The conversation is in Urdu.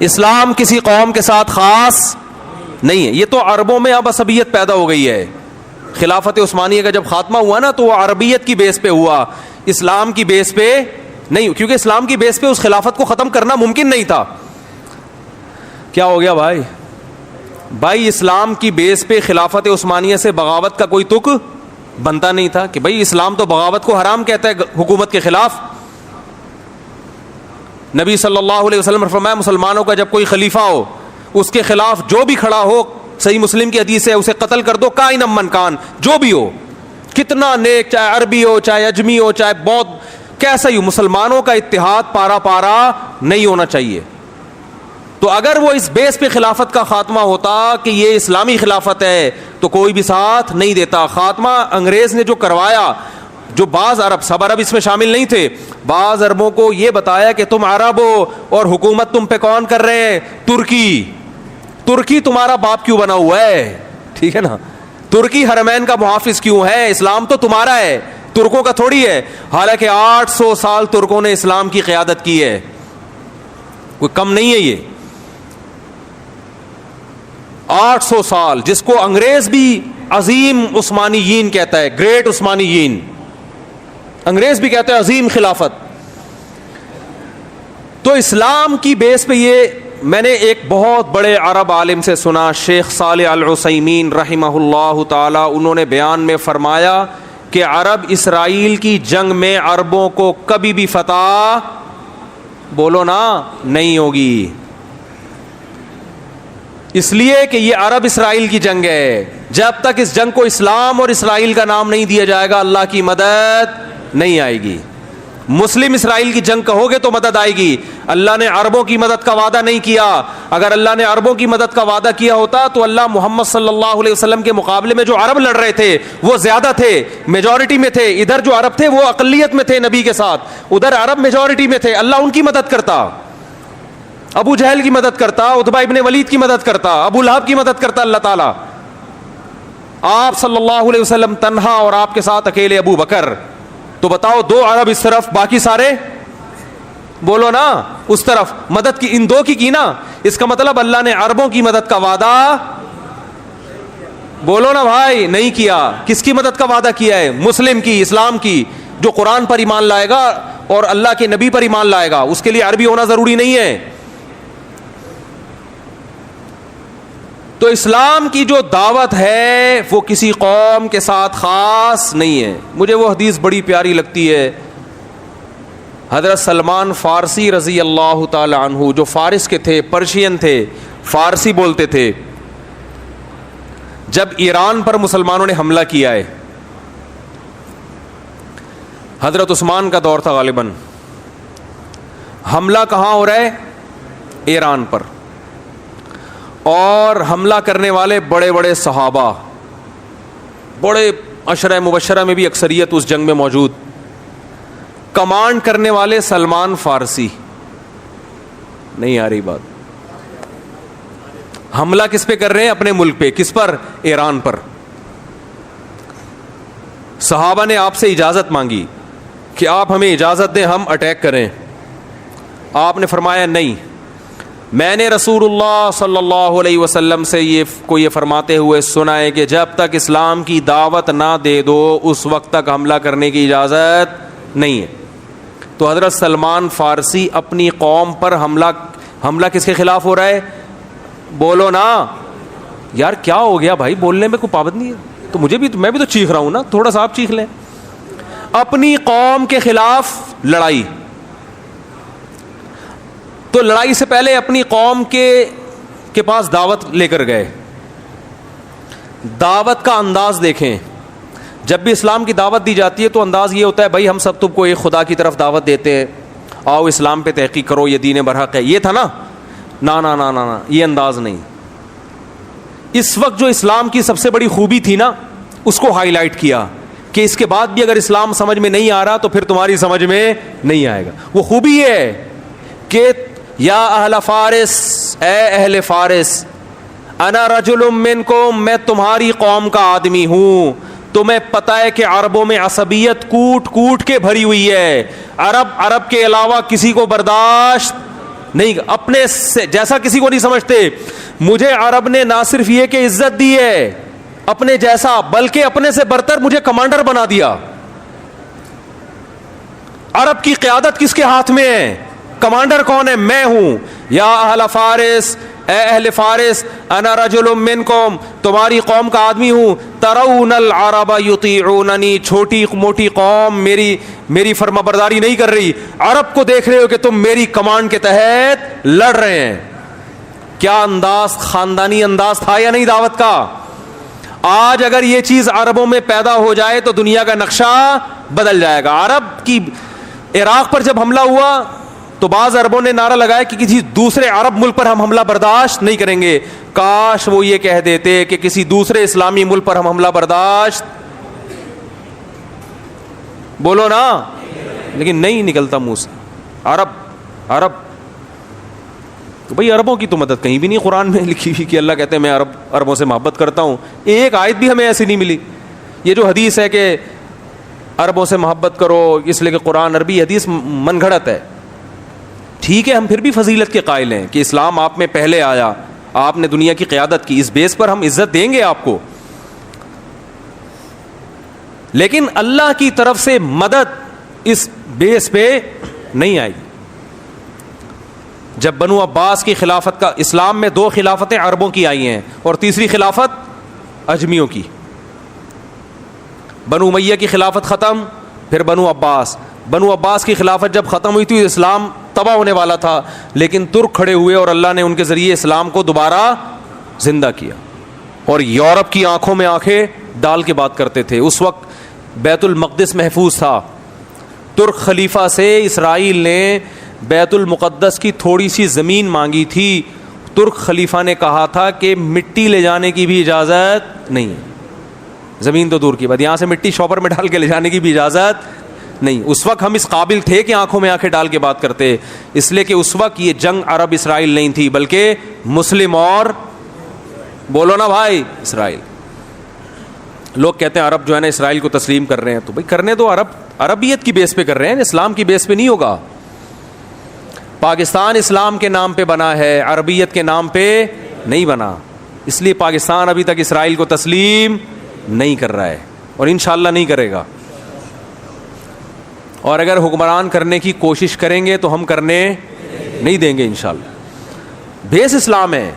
اسلام کسی قوم کے ساتھ خاص نہیں ہے. یہ تو عربوں میں اب عصبیت پیدا ہو گئی ہے. خلافت عثمانیہ کا جب خاتمہ ہوا نا تو وہ عربیت کی بیس پہ ہوا, اسلام کی بیس پہ نہیں, کیونکہ اسلام کی بیس پہ اس خلافت کو ختم کرنا ممکن نہیں تھا. کیا ہو گیا بھائی؟ بھائی اسلام کی بیس پہ خلافت عثمانیہ سے بغاوت کا کوئی تک بنتا نہیں تھا کہ بھائی اسلام تو بغاوت کو حرام کہتا ہے حکومت کے خلاف. نبی صلی اللہ علیہ وسلم نے فرمایا مسلمانوں کا جب کوئی خلیفہ ہو اس کے خلاف جو بھی کھڑا ہو, صحیح مسلم کی حدیث ہے, اسے قتل کر دو کائن من کان, جو بھی ہو, کتنا نیک, چاہے عربی ہو, چاہے اجمی ہو, چاہے بہت کیسا ہی ہو, مسلمانوں کا اتحاد پارا پارا نہیں ہونا چاہیے. تو اگر وہ اس بیس پہ خلافت کا خاتمہ ہوتا کہ یہ اسلامی خلافت ہے تو کوئی بھی ساتھ نہیں دیتا. خاتمہ انگریز نے جو کروایا, جو بعض عرب, سب عرب اس میں شامل نہیں تھے, بعض عربوں کو یہ بتایا کہ تم عرب ہو اور حکومت تم پہ کون کر رہے ہیں؟ ترکی تمہارا باپ کیوں بنا ہوا ہے؟ ٹھیک ہے نا, ترکی حرمین کا محافظ کیوں ہے؟ اسلام تو تمہارا ہے, ترکوں کا تھوڑی ہے. حالانکہ 800 سال ترکوں نے اسلام کی قیادت کی ہے, کوئی کم نہیں ہے یہ. 800 سال, جس کو انگریز بھی عظیم عثمانیین کہتا ہے, گریٹ عثمانیین, انگریز بھی کہتا ہے عظیم خلافت. تو اسلام کی بیس پہ یہ میں نے ایک بہت بڑے عرب عالم سے سنا, شیخ صالح العثیمین رحمہ اللہ تعالی, انہوں نے بیان میں فرمایا کہ عرب اسرائیل کی جنگ میں عربوں کو کبھی بھی فتح, بولو نا, نہیں ہوگی. اس لیے کہ یہ عرب اسرائیل کی جنگ ہے. جب تک اس جنگ کو اسلام اور اسرائیل کا نام نہیں دیا جائے گا اللہ کی مدد نہیں آئے گی. مسلم اسرائیل کی جنگ کہو گے تو مدد آئے گی. اللہ نے عربوں کی مدد کا وعدہ نہیں کیا. اگر اللہ نے عربوں کی مدد کا وعدہ کیا ہوتا تو اللہ محمد صلی اللہ علیہ وسلم کے مقابلے میں جو عرب لڑ رہے تھے وہ زیادہ تھے, میجورٹی میں تھے. ادھر جو عرب تھے وہ اقلیت میں تھے نبی کے ساتھ, ادھر عرب میجورٹی میں تھے. اللہ ان کی مدد کرتا, ابو جہل کی مدد کرتا, عتبہ ابن ولید کی مدد کرتا, ابو لہب کی مدد کرتا اللہ تعالیٰ. آپ صلی اللہ علیہ وسلم تنہا اور آپ کے ساتھ اکیلے ابو بکر. تو بتاؤ, 2 عرب اس طرف, باقی سارے, بولو نا, اس طرف. مدد کی ان 2 کی نا. اس کا مطلب اللہ نے عربوں کی مدد کا وعدہ, بولو نا بھائی, نہیں کیا. کس کی مدد کا وعدہ کیا ہے؟ مسلم کی, اسلام کی, جو قرآن پر ایمان لائے گا اور اللہ کے نبی پر ایمان لائے گا. اس کے لیے عربی ہونا ضروری نہیں ہے. تو اسلام کی جو دعوت ہے وہ کسی قوم کے ساتھ خاص نہیں ہے. مجھے وہ حدیث بڑی پیاری لگتی ہے. حضرت سلمان فارسی رضی اللہ تعالی عنہ, جو فارس کے تھے, پرشین تھے, فارسی بولتے تھے, جب ایران پر مسلمانوں نے حملہ کیا ہے, حضرت عثمان کا دور تھا غالباً, حملہ کہاں ہو رہا ہے؟ ایران پر. اور حملہ کرنے والے بڑے بڑے صحابہ, بڑے عشرہ مبشرہ میں بھی اکثریت اس جنگ میں موجود. کمانڈ کرنے والے سلمان فارسی. نہیں آ رہی بات؟ حملہ کس پہ کر رہے ہیں؟ اپنے ملک پہ. کس پر؟ ایران پر. صحابہ نے آپ سے اجازت مانگی کہ آپ ہمیں اجازت دیں ہم اٹیک کریں. آپ نے فرمایا نہیں. میں نے رسول اللہ صلی اللہ علیہ وسلم سے یہ فرماتے ہوئے سنا ہے کہ جب تک اسلام کی دعوت نہ دے دو اس وقت تک حملہ کرنے کی اجازت نہیں ہے. تو حضرت سلمان فارسی اپنی قوم پر حملہ کس کے خلاف ہو رہا ہے؟ بولو نا یار, کیا ہو گیا بھائی, بولنے میں کوئی پابند نہیں ہے. تو میں بھی تو چیخ رہا ہوں نا, تھوڑا سا آپ چیخ لیں. اپنی قوم کے خلاف لڑائی. تو لڑائی سے پہلے اپنی قوم کے پاس دعوت لے کر گئے. دعوت کا انداز دیکھیں. جب بھی اسلام کی دعوت دی جاتی ہے تو انداز یہ ہوتا ہے بھائی ہم سب تم کو ایک خدا کی طرف دعوت دیتے ہیں, آؤ اسلام پہ تحقیق کرو, یہ دین برحق ہے. یہ تھا نا؟ نا نا نا نا, یہ انداز نہیں. اس وقت جو اسلام کی سب سے بڑی خوبی تھی نا اس کو ہائی لائٹ کیا کہ اس کے بعد بھی اگر اسلام سمجھ میں نہیں آ رہا تو پھر تمہاری سمجھ میں نہیں آئے گا. وہ خوبی یہ ہے کہ یا اہل فارس, اے اہل فارس, انا رجل منکم, میں تمہاری قوم کا آدمی ہوں. تمہیں پتہ ہے کہ عربوں میں عصبیت کوٹ کوٹ کے بھری ہوئی ہے. عرب کے علاوہ کسی کو برداشت نہیں, اپنے سے جیسا کسی کو نہیں سمجھتے. مجھے عرب نے نہ صرف یہ کہ عزت دی ہے اپنے جیسا, بلکہ اپنے سے برتر مجھے کمانڈر بنا دیا. عرب کی قیادت کس کے ہاتھ میں ہے؟ کمانڈر کون ہے؟ میں ہوں. یا اہل فارس, اے اہل فارس, انا رجل منکم, تمہاری قوم کا آدمی ہوں. ترون العرب یطیعوننی, چھوٹی موٹی قوم میری فرما برداری نہیں کر رہی, عرب کو دیکھ رہے ہو کہ تم میری کمانڈ کے تحت لڑ رہے ہیں. کیا انداز, خاندانی انداز تھا یا نہیں دعوت کا؟ آج اگر یہ چیز عربوں میں پیدا ہو جائے تو دنیا کا نقشہ بدل جائے گا. عرب کی عراق پر جب حملہ ہوا تو بعض عربوں نے نعرہ لگایا کہ کسی دوسرے عرب ملک پر ہم حملہ برداشت نہیں کریں گے. کاش وہ یہ کہہ دیتے کہ کسی دوسرے اسلامی ملک پر ہم حملہ برداشت, بولو نا, لیکن نہیں نکلتا منہ سے. عرب تو بھئی عربوں کی تو مدد کہیں بھی نہیں قرآن میں لکھی ہوئی کہ اللہ کہتے ہیں میں عربوں سے محبت کرتا ہوں. ایک آیت بھی ہمیں ایسی نہیں ملی. یہ جو حدیث ہے کہ عربوں سے محبت کرو اس لیے کہ قرآن عربی, حدیث من گھڑت ہے. ٹھیک ہے, ہم پھر بھی فضیلت کے قائل ہیں کہ اسلام آپ میں پہلے آیا, آپ نے دنیا کی قیادت کی, اس بیس پر ہم عزت دیں گے آپ کو. لیکن اللہ کی طرف سے مدد اس بیس پہ نہیں آئی. جب بنو عباس کی خلافت کا, اسلام میں 2 خلافتیں عربوں کی آئی ہیں اور تیسری خلافت اجمیوں کی. بنو امیہ کی خلافت ختم, پھر بنو عباس کی خلافت جب ختم ہوئی تھی اسلام تباہ ہونے والا تھا, لیکن ترک کھڑے ہوئے اور اللہ نے ان کے ذریعے اسلام کو دوبارہ زندہ کیا. اور یورپ کی آنکھوں میں آنکھیں ڈال کے بات کرتے تھے. اس وقت بیت المقدس محفوظ تھا. ترک خلیفہ سے اسرائیل نے بیت المقدس کی تھوڑی سی زمین مانگی تھی. ترک خلیفہ نے کہا تھا کہ مٹی لے جانے کی بھی اجازت نہیں ہے, زمین تو دور کی بات, یہاں سے مٹی شاپر میں ڈال کے لے جانے کی بھی اجازت نہیں. اس وقت ہم اس قابل تھے کہ آنکھوں میں آنکھیں ڈال کے بات کرتے, اس لیے کہ اس وقت یہ جنگ عرب اسرائیل نہیں تھی بلکہ مسلم اور, بولو نا بھائی, اسرائیل. لوگ کہتے ہیں عرب جو ہے نا اسرائیل کو تسلیم کر رہے ہیں, تو بھائی کرنے دو. عربیت کی بیس پہ کر رہے ہیں, اسلام کی بیس پہ نہیں ہوگا. پاکستان اسلام کے نام پہ بنا ہے, عربیت کے نام پہ نہیں بنا, اس لیے پاکستان ابھی تک اسرائیل کو تسلیم نہیں کر رہا ہے اور انشاءاللہ نہیں کرے گا. اور اگر حکمران کرنے کی کوشش کریں گے تو ہم کرنے نہیں دیں گے انشاءاللہ. بیس اسلام ہے.